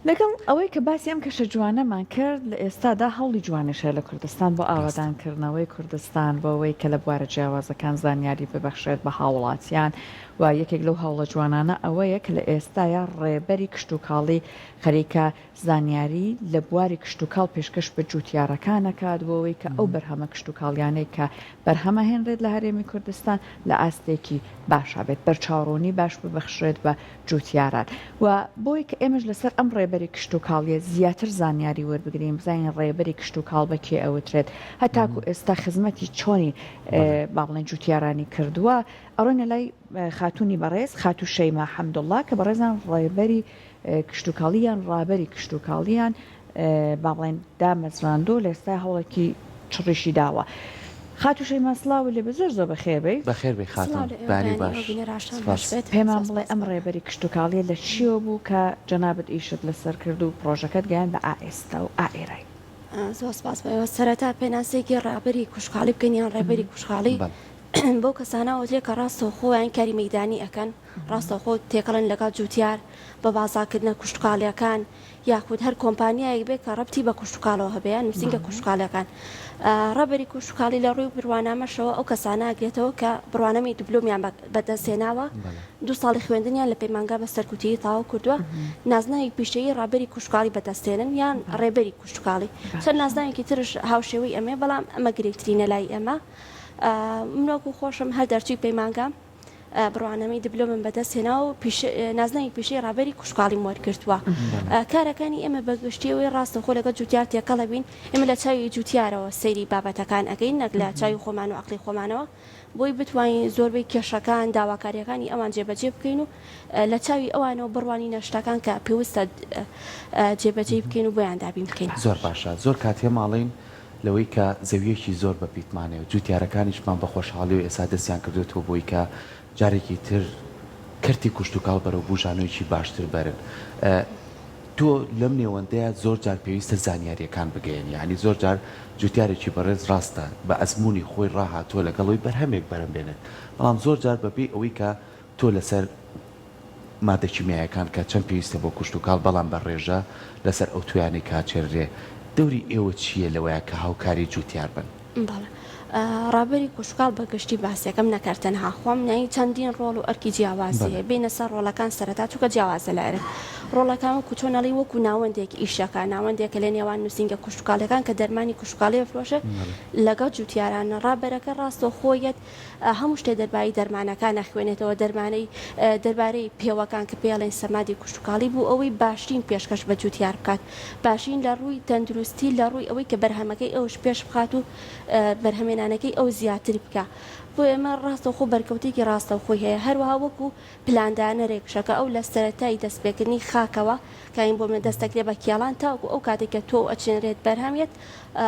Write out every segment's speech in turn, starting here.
لەگەڵ ئەوەی کە باسی ئەم کەشە جوانەمان کرد لە ئێستادا هەوڵی جوانشە لە کوردستان بۆ ئاوادانکردنەوەی کوردستان بۆ ئەوەی کە لە بوارە جیاوازەکان زانیاری ببەخشێت بە هاوڵاتیان و یەکێک لەو هەوڵە جوانانە ئەوەیە کە لە ئێستاە ڕێبەری کشت و کاڵی خەریکە زانیاری لە بواری کشت و کاڵ پێشکەش بە جوتیارەکانەکات بۆەوەی کە ئەو بەرهەمە کشت و کاڵیانەی کە بەرهەمە هێنرێت لە هەرێمی کوردستان لە ئاستێکی باشا بێت بەرچاوڕوونی باش ببەخشێت بە جوتیاران و بۆی کە ئێمەش لەسەر ئەم ڕێبەری کشت و کاڵیە زیاتر زانیاری وەربگرین بزانین ڕێبەری کشت و کاڵ بەکێ ئەوترێت هەتاکو ئێستا خزمەتی چۆنی باڵێن جوتیارانی کردووە ئەڕۆینە لای خاتونی بەڕێز خاتو شەیما حەمدوڵڵا کە بەڕێزان ڕێبەری کشت و کاڵیان ڕابەری کشت و کاڵیان باڵێن دامەزراندۆ لە ئێستا هەوڵێکی چڕیشی داوە. خاتو شەیما سڵاو لێ بە زۆر بەخێربەی بەخێر بێ خاتون باری باش پێمان بڵێ ئەم ڕێبەری کشت و کاڵیە لە چیەوە بوو کە جەنابەت ئیشت لەسەر کرد و پرۆژەکەت گەیان بە ئائێستا و ئائێرای زۆر سپاس بەوە سەرەتا پێناسێکی ڕابەری کوشخاڵی بکەین یان ڕێبەری کوشخاڵی بۆ کەسانەوە کە ڕاستە خۆیان کاری مەیدانی ئەەکەن ڕاستە خۆ تێکەڵن لەگەڵ جوتیار بە بازاکردنە کوشتکاڵیەکان یاخود هەر کۆمپانیایەک بێت کە ڕەبتی بە کوشتکاڵەوە هەبیان نووسنگە کوشتکاڵەکان ڕەبەری کوشتکاڵی لە ڕووی بڕوانامەشەوە ئەو کەسانە ئەگرێتەوە کە بڕوانەمی دیپلۆمیان بەدەستێناوە 2 ساڵی خوێندنیان لە پەیمانگا بە سەرکوتی تاوا کردووە نازناوی پیشەیی ڕابەری کوشتکاڵی بەدەستێنن یان ڕێبەری کوشتکاڵی چەند نازناوێکی ترش هاوشێوەی ئەمێ بەڵام ئەمە گرێترینە لای ئێمە منۆک و خۆشم هەر دەرچوی پەیمانگام بڕوانەمی دیپلۆمم بەدەستێنا و نازناوی پیشەی ڕابەری کوشتکاڵی وەرگرتووە کارەکانی ئێمە بەگشتیەوەی ڕاستە خۆ لەگە جوتیار تێکەڵە بین ئێمە لە چاوی جوتیارەوە سەیری بابەتەکان ئەگەین نەک لە چاوی خۆمان و عقلی خۆمانەوە بۆی بتوانین زۆربەی کێشەکان داواکاریەکانی ئەوان جێبەجێ بکەین و لە چاوی ئەوانەوە بڕوانی نەشتەکان کە پێویستە جێبەجێ بکەین و بۆیان دابین بکەین زۆر باشە زۆر کاتێ ماڵین لەوەی کە زەویەکی زۆر بە پیتمانێ و جوتیارەکانیشمان بە خۆشحاڵی و ئێستا دەستیان کردوێتەوە بۆی کە جارێکی تر کردی کوشت و کاڵ بەرەو بژانەوەیکی باشتر بەرن تۆ لەم نێوەندەیە زۆر جار پێویستە زانیاریەکان بگەین یعنی زۆر جار جوتیارێکی بەڕێز ڕاستە بە ئەزمموی خۆی ڕاهاتۆ لەگەڵەوەی بەرهەمێک بەرەم بێنێت بەڵام زۆر جار بەبێ ئەوەی کە تۆ لەسەر مادەکیمیایەکان کە چەند پێویستە بۆ کوشت و کاڵ بەڵام بە ڕێژە لەسەر ئەو توانێ کاچێرێ دەوری ئێوە چییە لەوەیە کە هاوکاری جوتیار بن ڕابەری کوشتکاڵ بەگشتی باسیەکەم نەکردتەنها خۆم نایی چەندین ڕۆڵ و ئەرکی جیاوازیە بینە سەر ڕۆڵەکان سەرەتا چووکە جیاوازە لایرە ڕۆڵەکان کوچۆنەڵی وەکو ناوەندێک ئیشەکە ناوەندێکە لە نێوان نووسنگە کوشتکاڵەکان کە دەرمانی کوشتکاڵی فرۆشە لەگەڵ جوتیارانە ڕابەرەکە ڕاستە خۆیەت هەموو شتێ دەربایی دەرمانەکان نەخوێنێتەوە دەربارەی پێوەکان کە پێڵێن سەمادی کوشتکاڵی بوو ئەوەی باشترین پێشکەش بە جوتیار بکات باشین لە ڕووی تەندروستی لە ڕووی ئەوەی کە بەرهەمەکەی ئەوش پێش بخات و بەرهەمێنانەکەی ئەو زیاتر بکە بۆ ئێمە ڕاستە خۆ بەرکەوتێکی ڕاستە خۆی هەیە هەروەها وەکو پلاندانەرێک شەکە ئەو لە سەرەتایی دەستپێکردنی خاکەوە کاین بۆ من دەستەکرێ بە کیاڵان تاکو ئەو کاتێککە تۆ ئەچێنرێت بەرهەمیت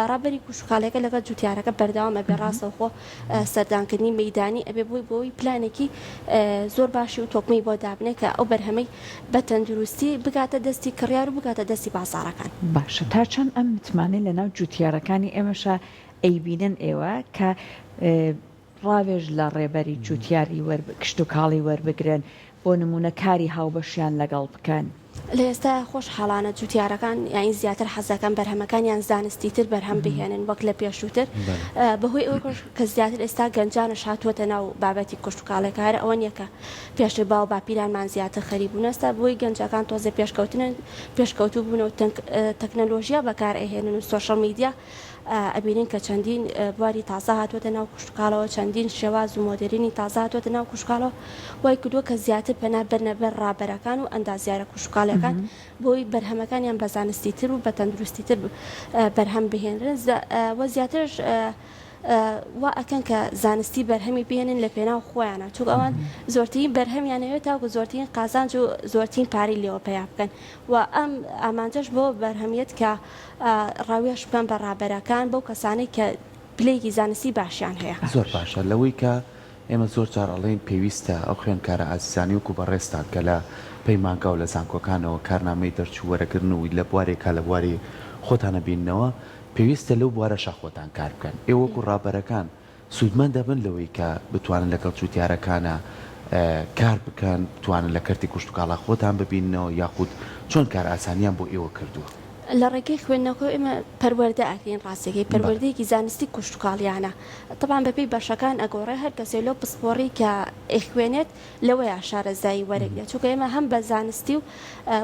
ڕابەری کوشتکاڵەکە لەگەڵ جوتیارەکە بەرداوامە بێ ڕاستە خۆ سەردانکردنی مەیدانی ئەبێ بۆی پلانێکی زۆر باشی و تۆکمەی بۆ دابنێت کە ئەو بەرهەمەی بە تەندروستی بگاتە دەستی کڕیار و بگاتە دەستی بازاڕەکان باشە تا چەند ئەم متمانەی لەناو جوتیارەکانی ئێمەشە ئەیبینن ئێوە کە ڕاوێژ لە ڕێبەری جوتیاری کشت و کاڵی وەربگرن بۆ نمونە کاری هاوبەشیان لەگەڵ بکەن لە ئێستا خۆش حاڵانە جوتیارەکان یاین زیاتر حەزەکان بەرهەمەکانیان زانستی تر بەرهەم بهێنن وەک لە پێشووتر بەهۆی ئەو کە زیاتر ئێستا گەنجانە هاتووەتە ناو بابەتی کوشتکاڵێکارە ئەوە نییە کە پێشتر باو باپیرانمان زیاتر خەریب بوون ئێستا بۆی گەنجەکان تۆزە پێشکەوتو بوونەوە تەکنەلۆژیا بەکار ئەهێنن و سۆشەڵ میدیا ئەبینین کە چەندین بواری تازە هاتووەتە ناو کوشتکاڵەوە چەندین شێواز و مۆدرینی تازە هاتووەتە ناو کوشتکاڵەوە وای کردووە کە زیاتر پەنا بەرنەبەر ڕابەرەکان و ئەندازیارە کوشتکاڵەکان بۆی بەرهەمەکانیان بە زانستی تر و بە تەندروستی تر بەرهەم بهێنرن وە زیاترش وا ئەکەن کە زانستی بەرهەمی بێنن لە پێناو خۆیانە چوو ئەوان زۆرترین بەرهەمیانەوێت تاکو زۆرترین قازانج و زۆرترین پارەی لێوە پێیا بکەن و ئەم ئامانجەش بۆ بەرهەمیت کە ڕاوێش بکەن بە ڕابەرەکان بەو کەسانەی کە پلەیەکی زانستی باشیان هەیە زۆر باشە لەوەی کە ئێمە زۆر جار ئەڵێن پێویستە ئەو خوێنکارە ئازیزانی وکو بەڕێستان کە لە پەیمانگا و لە زانکۆکانەوە کارنامەی دەرچوو وەرەگرنەوەی لە بوارێکا لە بواری خۆتانە بیننەوە پێویستە لەو بوارەشە خۆتان کار بکەن ئێوەکو ڕابەرەکان سوودمەند دەبن لەوەی کە بتوانن لەگەڵ جوتیارەکانە کار بکەن توانن لە کەرتی کوشت و کاڵا خۆتان ببینەوە یاخود چۆن کار ئاسانیان بۆ ئێوە کردووە لە ڕێگەی خوێندنەوە ئێمە پەروەردە ئەکەین ڕاستەکەی پەروەردەیەکی زانستی کوشت و کاڵیانە طبعاً بەپێی بەشەکان ئەگۆڕێ هەر کەسێ لەو پسپۆڕی کە ئەخوێنێت لەوەیە شارەزایی وەرەگرێت چونکە ئێمە هەم بە زانستی و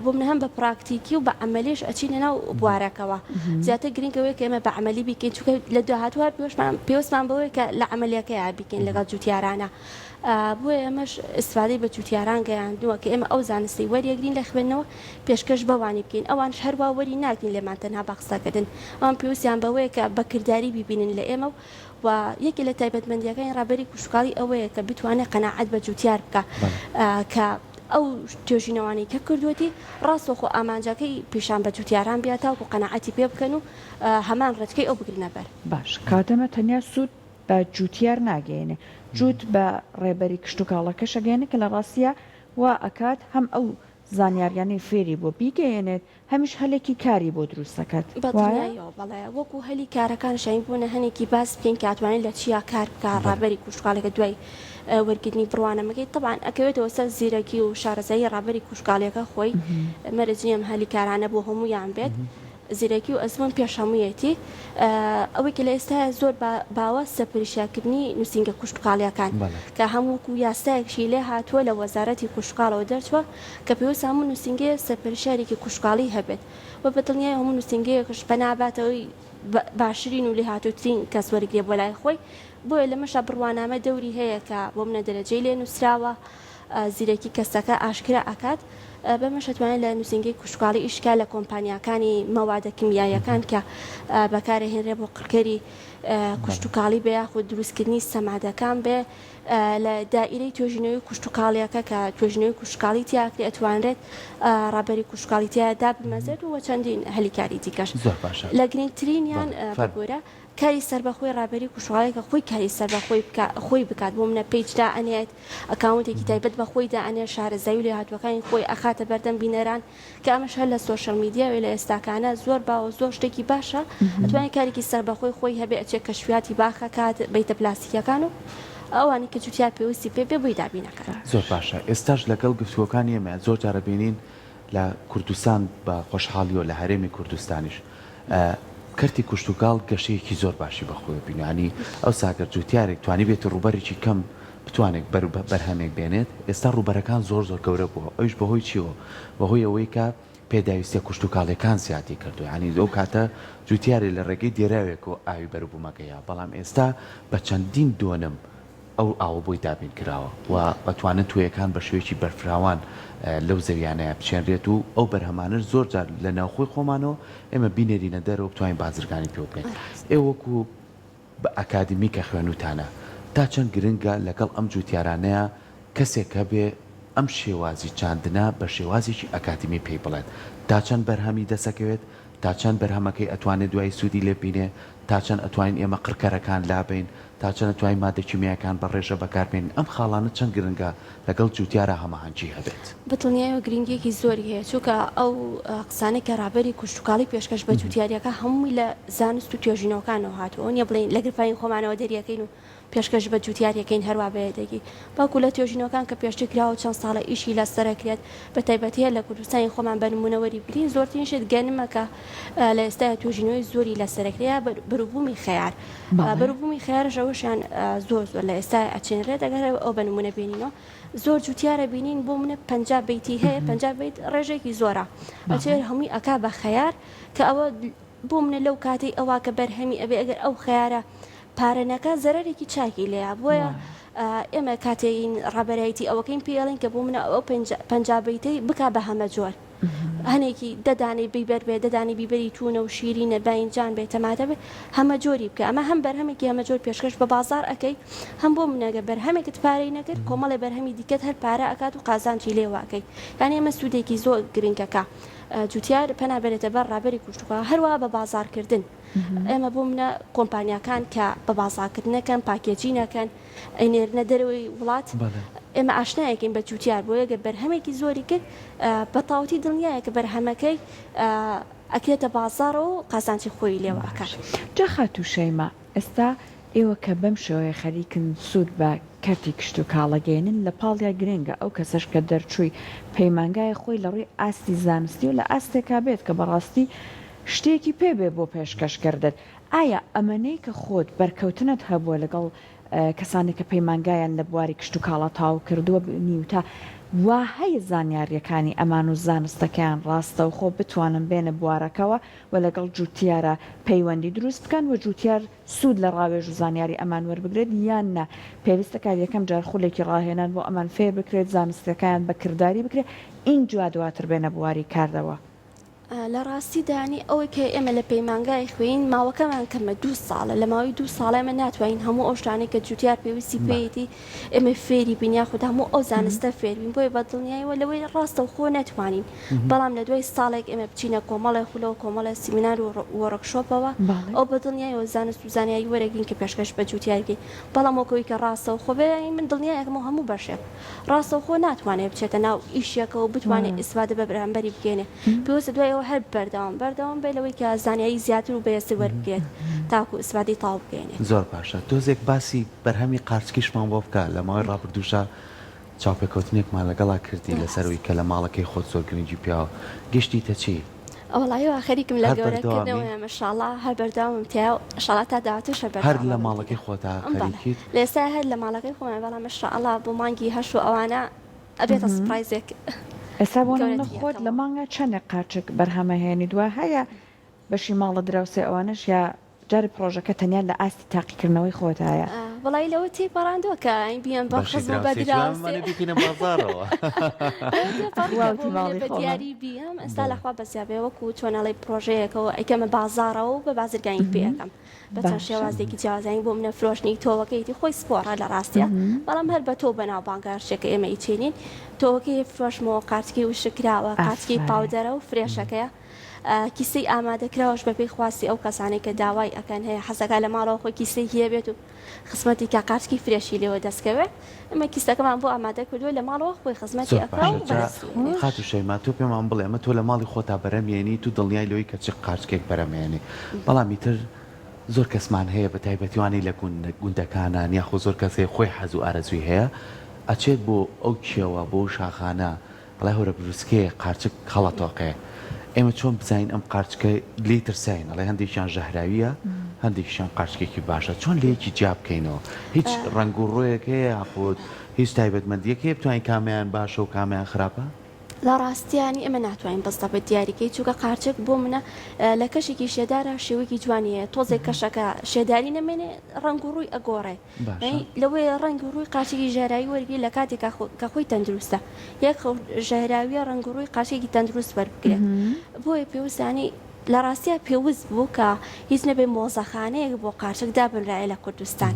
بۆ منە هەم بە پراکتیکی و بە عملیش ئەچینە ناو بوارەکەەوە زیاتر گرنگەوەی کە ئێمە بە عملی بیکەین چونکە لە دوهاتوە پێوەستمان بەوەی کە لە عملیەکەی بیکەین لەگەڵ جوتیارانە بۆیە ئەمەش ئستفادەی بە جوتیاران گەیاندووە کە ئێمە ئەو زانستی وەریەگرین لە خوێندنەوە پێشکەش بەوانی بکەین ئەوان هەروە وەری ناگرین لێمان تەنها بە قسەکردن ئەوان پێویستیان بەوەیە کە بەکردداری ببینن لە ئێمە و یەکی لە تایبەتمەندیەکانی ڕابەری کوشتکاڵی ئەوەیە کە بتوانێت قەناعەت بە جوتیار بکە کە ئەو توێژینەوانی کە کردوەتی ڕاستەخۆ ئامانجەکەی پیشان بە جوتیاران بیاتاو و قەناعەتی پێ بکەن و هەمان ڕێتکەی ئەو بگرنە بەر باش کاتەمە تەنیا سوود بە جوتیار ناگەێنێ جووت بە ڕێبەری کشت و کاڵەکە شەگەێنێ کە لە ڕاستیە و ئەکات هەم ئەو زانیاریانی فێری بۆ بیگەێنێت هەمیش هەلێکی کاری بۆ دروستەکەت بەڵێ وەکو هەلی کارەکان شین بوونە هەنێکی باس بکەین کاتوانین لە چیا کار بکە ڕابەری کوشتکاڵەکە دوای وەرگرتنی بڕوانەمەکەی طبعاً ئەکەوێتەوە سەر زیرەکی و شارەزایی ڕابەری کوشتکاڵیەکە خۆی مەرجیم هەلی کارانە بۆ هەمویان بێت زیرەکی و ئەزمون پێشەمویەتی ئەوەی کە لە ئێستا زۆر باوە سەپریشاکردنی نووسنگە کوشتکاڵیەکان کە هەمووکو یاسایەکشی لێ هاتووە لە وەزارەتی کوشتکاڵەوە دەرچوە کە پێویست هەموو نووسنگەیە سەرپەرشارێکی کوشتکاڵی هەبێت و بەدڵنیای هەموو نووسنگەیەکش بەناباتەوەی باشترین و لێ هاتووترین کەس وەرگێ بۆ لای خۆی بۆیە لەمەشە بڕوانامە دەوری هەیە کە بۆ منە دەرەجەی لێ نووسراوە زیرەکی کەسەکە ئاشکرا ئاکات بەمەش دەتوانێت لە نووسنگی کوشتکاڵی ئیشکا لە کۆمپانیەکانی مەوادە کیمیاییەکان کە بەکارهێنرێ بۆ قڕکەری کوشتتوکاڵی بە یاخود دروستکردنی سەمادەکان بێ لە دائیرەی توێژینەوەی کوشتتوکاڵیەکە کە توێژینەوەی کوشتکاڵی تیاکری ئەتوانرێت ڕابەری کوشتکاڵیتیادا بمەزێت و چەندین هەلیکاری دیکەش لە گرنگترینیان بگۆرە کاری سەربەخۆی ڕابەری کوشتکاڵیەکە خۆی کاری سەربەخۆی خۆی بکات بۆ منە پیجدا ئەنێت ئەکاونتێکی تایبەت بە خۆیدا ئەنێ شارەزایی و لێ هاتووەکانی خۆی ئەخاتە بەردەم بینەران کە ئەمەش هەر لە سۆشەل میدیاوێ لە ئێستاکانە زۆر باوە زۆر شتێکی باشە ئەتوانێت کارێکی سەربەخۆی خۆی هەبێ ئەچێت کەشفیاتی باخە کات بیتە پلاستیکەکان و ئەوانی کە جوتیار پێویستی پێ بۆی دابینەکە زۆر باشە ئێستاش لەگەڵ گفتوەکانی ئێمە زۆر جارە بینین لە کوردستان بە خۆشحاڵی و لە هەرێمی کوردستانیش کەرتی کوشتتوکاڵ گەشەیەکی زۆر باشی بەخۆی بینانی ئەو ساگەر جوتیارێک توانی بێت ڕوبەرێکی کەم بتوانێت بەرهەمێک بێنێت ئێستا ڕوبەرەکان زۆر گەورە بووە ئەوش بەهۆی چیەوە بەهۆی ئەوەی کە پێداویستە کوشتتوکاڵەکان زیاتی کردو ینی ئەو کاتە جوتیارێ لە ڕێگەی دێراوێک و ئاوی بەربوومەکەیە بەڵام ئێستا بە چەندین دۆنم ئەو ئاوە بۆی دابین کراوە و بەتوانن توێیەکان بە شوێکی بەرفراوان لەو زەویانەیە بچێنرێت و ئەو بەرهەمانش زۆر جار لە ناوخۆی خۆمانەوە ئێمە بینێرینە دەرەوە بتوانین بازرگانی پێ بکەین ئێوەکو بە ئەکادمیکە خوێنوتانە تا چەند گرنگە لەگەڵ ئەم جوتیارانەیە کەسێکە بێ ئەم شێوازی چاندنە بە شێوازێکی ئەکادمی پێی بڵێت تا چەند بەرهەمی دەسەکەوێت تا چەند بەرهەمەکەی ئەتوانێت دوای سوودی لێبینێ تا چەند ئەتوانین ئێمە قڕکەرەکان لابین تا چەند ئەتوانین مادەکیمیاکان بە ڕێژە بەکاربێن ئەم خاڵانە چەند گرنگە لەگەڵ جوتیارە هەماهەنگی هەبێت بەدڵنیایەوە گرنگێکی زۆری هەیە چونکە ئەو قسانەی کە ڕابەری کوشتتوکاڵی پێشکەش بە جوتیاریەکە هەمووی لە زانست و توێژینەوەکانەوە هاتووە نیە بڵین لە گرفانی خۆمانەوە دەریەکەین و پێشکەش بە جوتیارەکەین هەروە بەیەدەگی باوکو لە توێژینەوەکان کە پێشتر کراوە چەند ساڵە ئیشی لە سەرکرێت بە تایبەتیە لە کوردستانی خۆمان بە نمونەوەری بگرین زۆرترینشت گەنمەکە لە ئێستا توێژینەوەی زۆری لە سەرکرەیە بەروبوومی خەیار بەروبوومی خەیارش ئەوەشیان زۆر لە ئێستا ئەچێنرێت ئەگەر ئەو بە نمونە بینینەوە زۆر جوتیارە بینین بۆ منە 50 بیتی هەیە 50 بیت ڕێژێکی زۆرە ئەچێر هەمووی ئەکا بە خەیار کە ئەوە بۆ منە لەو کاتی ئەوە کە بەرهەمی ئەبێ ئەگەر ئەو خەیارە پارەنەکە زەرێکی چاکی لێە بۆیە ئێمە کاتێین ڕابەرایەتی ئەوەکەین پێڵین کە بۆ منە ئەو پەنجابیتەی بک بە هەمە جۆر هەنێکی دەدانی بیبەر بێ دەدانی بیبەری توونە و شیرینە باینجان بێت تەماتە بێت هەمە جۆری بکە ئەمە هەم بەرهەمێکی هەمە جۆر پێشکەش بە بازار ئەەکەی هەم بۆ منەگە بەرهەمێکت پارەی نەکرد کۆمەڵی بەرهەمی دیکەت هەر پارە ئەکات و قازانجی لێواکەی یانی ئەمە سوودێکی زۆر گرنگەکە جوتیار پەنابێتە بەر ڕابەری کوشتتوکاڵ هەروە بە بازارکردن ئێمە بۆ منە کۆمپانیەکان کە بە بازارکردنەکەن پاکێجی نەکەن ئەینێرنە دەرەوەی وڵات ئێمە ئاشنایەکەین بە جوتیار بۆ یەگە بەرهەمێکی زۆری کرد بە تاوتی دڵنیایە کە بەرهەمەکەی ئەکرێتە بازارەوە و قازانجی خۆی لێواکات جا خاتوو شەیمە ئێستا ئێوە کە بەم شێوەیە خەریکن سوود بە کەرتی کشت و کاڵەگەێنن لە پاڵیا گرنگە ئەو کەسەش کە دەرچووی پەیمانگای خۆی لە ڕووی ئاستی زانستی و لە ئاستێکا بێت کە بەڕاستی شتێکی پێبێ بۆ پێشکەشکردن ئایا ئەمەنەی کە خۆت بەرکەوتنت هەبووە لەگەڵ کەسانی کە پەیمانگایان لە بواری کشت و کاڵە تاو کردووە نیوتە وا هەیە زانیاریەکانی ئەمان و زانستەکەیان ڕاستە و خۆ بتوانن بێنە بوارەکەەوە و لەگەڵ جوتیارە پەیوەندی دروست بکەن و جوتیار سوود لە ڕاوێژ و زانیاری ئەمان وەربگرێت یان نە پێویستەکار یەکەم جار خولێکی ڕاهێنان بۆ ئەمان فێر بکرێت زانستەکەیان بەکردداری بکرێت این جوا دواتر بێنە بواری کاردەوە. لە ڕاستی دانی ئەوەی کە ئێمە لە پەیمانگای خوێن ماوەکەمان کەمە 2 ساڵە لە ماوەی 2 ساڵە ئەمە ناتوانین هەموو ئەو شتانەی کە جوتیار پێویستی پێیەتی ئێمە فێری بینیا خوددا هەموو ئەو زانستە فێربین بۆی بە دڵنیاییەوە لەوەی ڕاستە و خۆ ناتوانین بەڵام لە دوای ساڵێک ئێمە بچینە کۆمەڵی خولەوە کۆمەڵە سیمینار و وەرەکشۆپەوە ئەو بە دڵنیایەوە زانست و زانیاری وەرەگین کە پێشکەش بە جوتیارگەی بەڵام وەکەوەی کە ڕاستە و خۆ بێ من دڵنیایەکەمە هەموو بەشێک ڕاستە و خۆ ناتوانێت بچێتە ناو ئیشێکەوە بتوانێت ئیسفادە بە بەرامبەری بگێنێ پێویستە دوایەوە هەر بەردەوام بێ لەوەی کە زانیاری زیاتر و بەهێزتر وەربگێت تاکو ئیسفادەی تاو بگەێنێت. زۆر باشە تۆزێک باسی بەرهەمی قارچکیشمان بۆ بکە لە ماوەی ڕابردووشە چاوپێکەوتنێکمان لەگەڵا کردی لەسەروی کە لە ماڵەکەی خۆت زۆر گرنگی پیاوە گەشتیتە چی؟ ئەوڵایەوە خەریکم لە گەورەکردنەوە مەشاڵڵا هەر بەرداوم تیا شڵات تا داواتشە هەر لە ماڵەکەی خۆتا خەریکیت لێستا هەر لە ماڵەکەی خۆمان بەڵام مەشاءڵڵا بۆ مانگی هەش و ئەوانە ئەبێتە سپرایزێک. ئێستا بۆ خۆت لە مانگە چەندێک قارچک بەرهەمەهێنی دووە هەیە بەشی ماڵە دراوسێ ئەوانش یا جاری پرۆژەکە تەنیا لە ئاستی تاقیکردنەوەی خۆتایە وڵی لەوە تێپەڕاندووە کە ئەین بیان بە خزم بە دیاری بیام ئەستا لەخوا بەزیابێ وەکو چۆنەڵی پرۆژەیەکەوە ئەیکەمە بازارەوە و بە بازرگانی پێەکەم بەچەند شێوازێکی جیازایی بۆ منە فرۆشتنی تۆوەکەیتی خۆی سپۆڕە لە ڕاستیە بەڵام هەر بە تۆ بەناو بانگارشێکە ئێمە ئیچێنین تۆوەکەی فرۆشمەوە قارچکی و شکراوە قاچکی پاودەرە و فرێشەکەیە کیسەی ئامادەکراوەش بەپێی خواستی ئەو کەسانێک کە داوای ئەەکەن هەیە حەزەکە لە ماڵەوە خۆی کیسەی هەیە بێت و خزمەتی کە قارچکی فرێشی لێوە دەستکەوێت ئەمە کیسەکەمان بۆ ئامادە کردووە لە ماڵەوە خۆی خزمەتی خاتی شەیما تۆ پێمان بڵێ ئەمە تۆ لە ماڵی خۆتا بەرەمێنی تو دڵنیای لەوەی کە چ قارچکێک بەرەمێنی بەڵامی تر زۆر کەسمان هەیە بە تایبەتیوانی لە گوندەکانان یاخۆ زۆر کەسێ خۆی حەز و ئارەزوی هەیە ئەچێت بۆ ئەو کێوە بۆ شاخانە بەڵای هەورە بروسکێ قارچک خەڵەتۆقێ ئێمە چۆن بزانین ئەم قارچکە لێ ترساین ئەڵێ هەندێکیان ژەهراویە هەندێکیشان قارچکێکی باشە چۆن لەیەکی جیا بکەینەوە هیچ ڕنگ و ڕۆیەک هەیە یاخود هیچ تایبەتمەندیەک هەیە بتوانین کامیان باشە و کامیان خراپە؟ لە ڕاستیانی ئەمە ناتوانین بەستە بە دیاریکەی چووکە قارچک بۆ منە لە کەشێکی شێدارە شێوەیەکی جوانیە تۆزێک کەشەکە شێداری نەمێنێ ڕنگ و ڕووی ئەگۆڕێ لەوەی ڕنگ و ڕووی قاچێکی ژێرایی وەرگی لە کاتێک کە خۆی تەندروستە یەک ژێراویە ڕنگ و ڕووی قاچێکی تەندروست وەربگرێت بۆیە پێویستانی لە ڕاستیە پێویست بوو کە هیچ نەبێ مۆزەخانەیەک بۆ قارچک دابنرایە لە کوردستان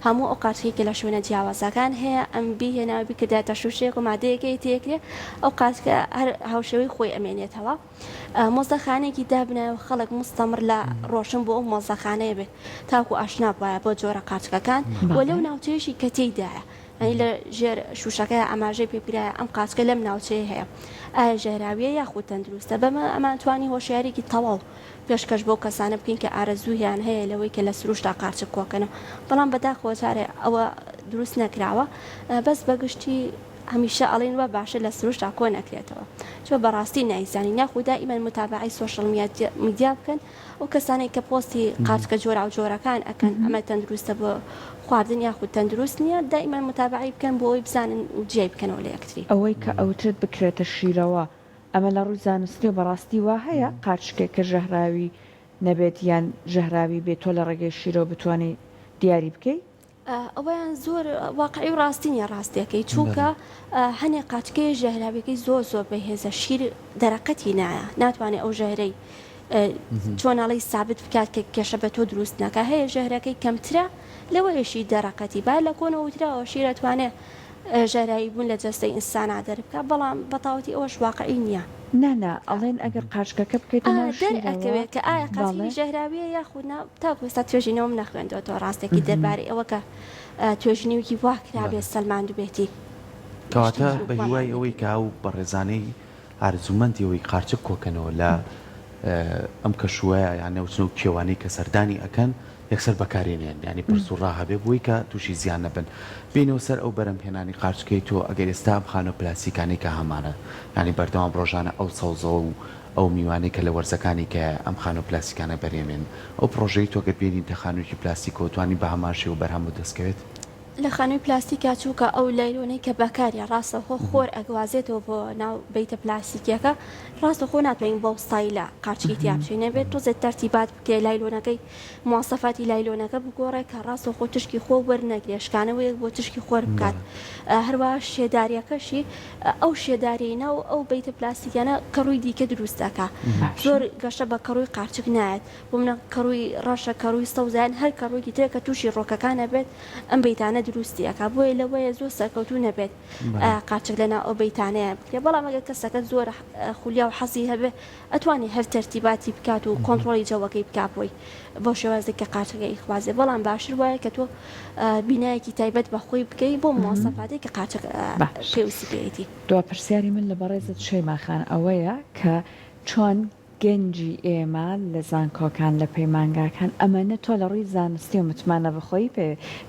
هەموو ئەو قارچێکی لە شوێنە جیاوازەکان هەیە ئەم هێناوی کرداتە شوشێک و مادەیەکی تێکرێ ئەو قارچکە هەر هاوشێوەی خۆی ئەمێنێتەوە مۆزەخانێکی دابنایە و خەڵک مستەمر لە ڕۆشن بۆ ئەو مۆزەخانەیە بێت تاکو ئاشنا بواە بۆ جۆرە قارچکەکان و لەو ناوچەیەشی کە تێیدایە ئەنی لە ژێر شوشەکەی ئاماژەی پێپرایە ئەم قارچکە لەم ناوچەیە هەیە ئایا ژێراویە یاخود تەندروستە بەمە ئەمانتوانی هۆشیارێکی تەواو پێشکەش بۆ کەسانە بکەین کە ئارەزوویان هەیە لەوەی کە لە سروشتا قارچک کۆکەنەوە بەڵام بەداخەوە جارێ ئەوە دروست نەکراوە بەس بەگشتی هەمیشە ئەڵێن وە باشە لە سروشتا کۆ نەکرێتەوە چۆ بەڕاستی نایزانانی ناخودا ئیمەن متابعی سۆشڵ میدیا بکەن و کەسانێک کە پۆستی قارچکە جۆرا و جۆرەکان ئەکەن ئەمە تەندروستە بۆ خواردن یاخود تەندروست نییە دائیمان متابعی بکەن بۆ ئەوی بزانن و جێ بکەنەوە لە یەکتری ئەوەی کە ئەوترت بکرێتە شیرەوە ئەمە لە ڕووی زانستی و بەڕاستی وا هەیە قارچکێک کە ژەهراوی نەبێت یان ژەهراوی بێت تۆ لە ڕێگەی شیرەوە بتوانێت دیاری بکەیت ئەویان زۆر واقعی و ڕاستی نیە ڕاستیەکەی چووکە هەنێ قاچکەی ژەهراویەکەی زۆر زۆر بەهێزە شیر دەرەقەتی نایە ناتوانێت ئەو ژەهرەی چۆناڵی سابت بکات کە کێشە بە تۆ دروست نەکە هەیە ژەهرەکەی کەمترە لەوەیەشی دەرەقەتی با لە کۆنەوتراوە شیرەتوانێت ژەهرایی بوون لە جەستەی ئینسانە دەربکە بەڵام بەتاوەتی ئەوەش واقعی نییە نانا ئەڵێن ئەگەر قاچکەکە بکەیتە دەرئەکەوێت کە ئایا قاچکی ژەهراویە یاخودنا تاکو ئێستا توێژینەوەم نەخوێندەوە ڕاستێکی دەربارەی ئەوە کە توێژنیوکی وا کرابێت سەلماند بێتی کەواتە بە هیوای ئەوەی کە ئەو بەڕێزانەی ئارزومەندی ئەوەی قارچک کۆکەنەوە لە ئەم کەشووەیە یان نەوچن و کێوانەی کە سەردانی ئەەکەن یەکسەر بەکارێنێن ینی پرس و ڕاهەبێ بووی کە تووشی زیان نەبن بینەوە سەر ئەو بەرەمهێنانی قارچکەی تۆ ئەگەر ئێستا خانە پلاسیکانی کە هەمانە ینی بەردەوام ڕۆژانە ئەو سەوزە و ئەو میوانەی کە لە وەرزەکانی کە ئەم خانە پلاسیکانە بەرێنێن ئەو پرۆژەی تۆگەت بینی دەخانوویکی پلاستیکۆ توانی بە هەماشی و بەرهەم و دەستکەوێت لە خانووی پلاستیکا چووکە ئەو لایلۆنەی کە بەکارە ڕاستەخۆ خۆر ئەگوازێتەوە بۆ ناو بیتە پلاستیکیەکە ڕاستەخۆ ناتوانین بۆ ستایلە قارچی تیابچینە بێت تۆزێت تەرتیبات بکە لایلۆنەکەی مواصفاتی لایلۆنەکە بگۆڕێ کە ڕاستەخۆ تشکی خۆ وەرنەگرێشکانەوەیەک بۆ تشکی خۆر بکات هەروە شێداریەکەشی ئەو شێدارینە و ئەو بیتە پلاستیکیانە کەڕووی دیکە دروستەکە زۆر گەشە بە کەڕووی قارچک نایەت بۆ منە کەڕووی ڕەشە کەڕووی سەوزان هەر کەڕووی ترێ کە تووشی ڕۆکەکانە بێت ئەم بیتانە دروستیەکە بۆیە لەوەیە زۆر سەرکەوتو نەبێت قاچک لەنا ئەو بەیتانەیە بکرێ بەڵام ئەگە کەسەکە زۆر خولیا و حەزی هەبێ ئەتوانی هەر تەرتیباتی بکات و کۆنتترۆلی جەوەکەی بکاپۆی بۆ شێوازێک کە قاچەکەی خوازێ بەڵام باشتر وایە کە تۆ بینایەکی تایبەت بەخۆی بکەی بۆ مواصفاتی کە قاچک پێویستی پێیەتی دو پرسیاری من لە بەڕێزت شەیماخان ئەوەیە کە چۆن گەنجی ئێمە لە زانکۆکان لە پەیمانگاکان ئەمەنە تۆ لە ڕووی زانستی و متمانە بخۆی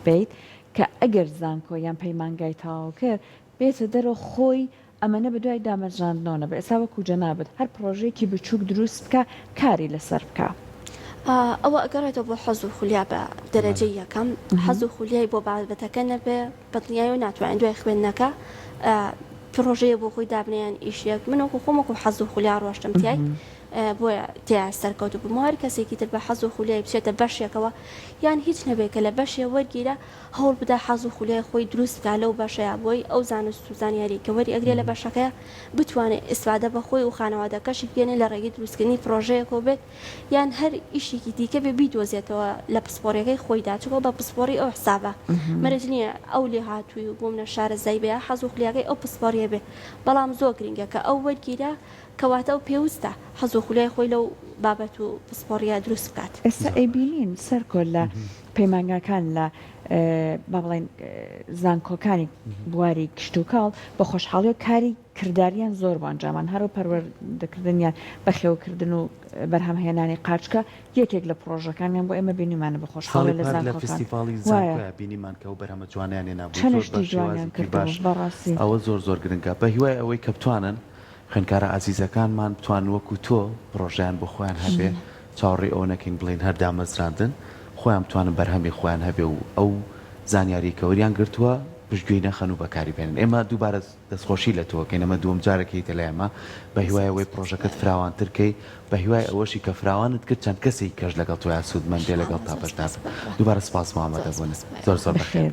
پێیت کە ئەگەر زانکۆ یان پەیمانگای تاوا کرد بێتە دەرەوە خۆی ئەمەنە بە دوای دامەژاندنەوە بە ئێستا وەکو جەنابەت هەر پرۆژەیەکی بچووک دروست بکە کاری لەسەر بکە. ئەوە ئەگەڕێتەوە بۆ حەز و خولیا بە دەرەجەی یەکەم حەز و خولیای بۆ بابەتەکە نەبێ بەدڵنیایی و ناتوانین دوای خوێندنەکە پرۆژەیە بۆ خۆی دابنیان ئیشێک منەوەکو خۆمەکو حەز و خولیا ڕۆشتم تیای بۆیە تیا سەرکەوت بموار کەسێکی تر بە حەز و خولیای بچێتە بەشێکەوە یان هیچ نەبێت کە لە بەشێ وەرگیرە هەوڵ بدا حەز و خولیای خۆی دروست بکات لەو بەشەیە بۆی ئەو زانست و زانیاری کە وەری ئەگرێ لە بەشەکەیە بتوانێت ئیسفادە بە خۆی و خانەوادەکەشی بگەێنێ لە ڕێگەی دروستکردنی پرۆژەیەکەوە بێت یان هەر ئیشێکی دیکە بێ بیدۆزێتەوە لە پسپۆرەکەی خۆی داچەوە بە پسپۆری ئەو حسابە مەرج نییە ئەو لێ هاتووی و بوومە شارە زای بێ حەز و خولیاکەی ئەو پسپۆریە بێ بەڵام زۆر گرنگە کە ئەو وەرگیرە کەواتە و پێویستە حەز و خولای خۆی لەو بابەت و پسپۆریە دروست بکات. ئێستا ئەیبینین سەرکۆل لە پەیمانگاکان لە با بڵێن زانکۆکانی بواری کشت و کاڵ بە خۆشحاڵی و کاری کرداریان زۆر بانجامان هەرو پەروەردەکردنیان بەخێوکردن و بەرهەمهێنانی قاچکە یەکێک لە پرۆژەکانیان بۆ ئێمە بینیمانە بە خۆشحاڵی لە زانکۆکان فستیڤاڵی زانکۆیە بینیمان کە و بەرهەمە جوانیانێ نابوو بەڕاستی ئەوە زۆر زۆر گرنگە بە هیوای ئەوەی کە بتوانن خوێندکارە ئازیزەکانمان بتوان وەکو تۆ پرۆژیان بۆ خۆیان هەبێ چاوەڕێ ئەو نەکەین بڵین هەر دامەزراندن خۆیان بتوانن بەرهەمی خۆیان هەبێ و ئەو زانیاری کەوریان گرتووە پشتگوێی نەخەن و بەکاری بێنن ئێمە دووبارە دەستخۆشی لە تۆکەین ئەمە دووەم جارێکی تە لە ئێمە بە هیوای ئەوەی پرۆژەکەت فراوانترکەی بە هیوای ئەوەشی کە فراوانت کرد چەند کەسی کەش لەگەڵ تۆ یاسوودمەندێ لەگەڵ تا بەشدار دووبارە سپاس مامەدەبوون زۆر زۆر بەخێر.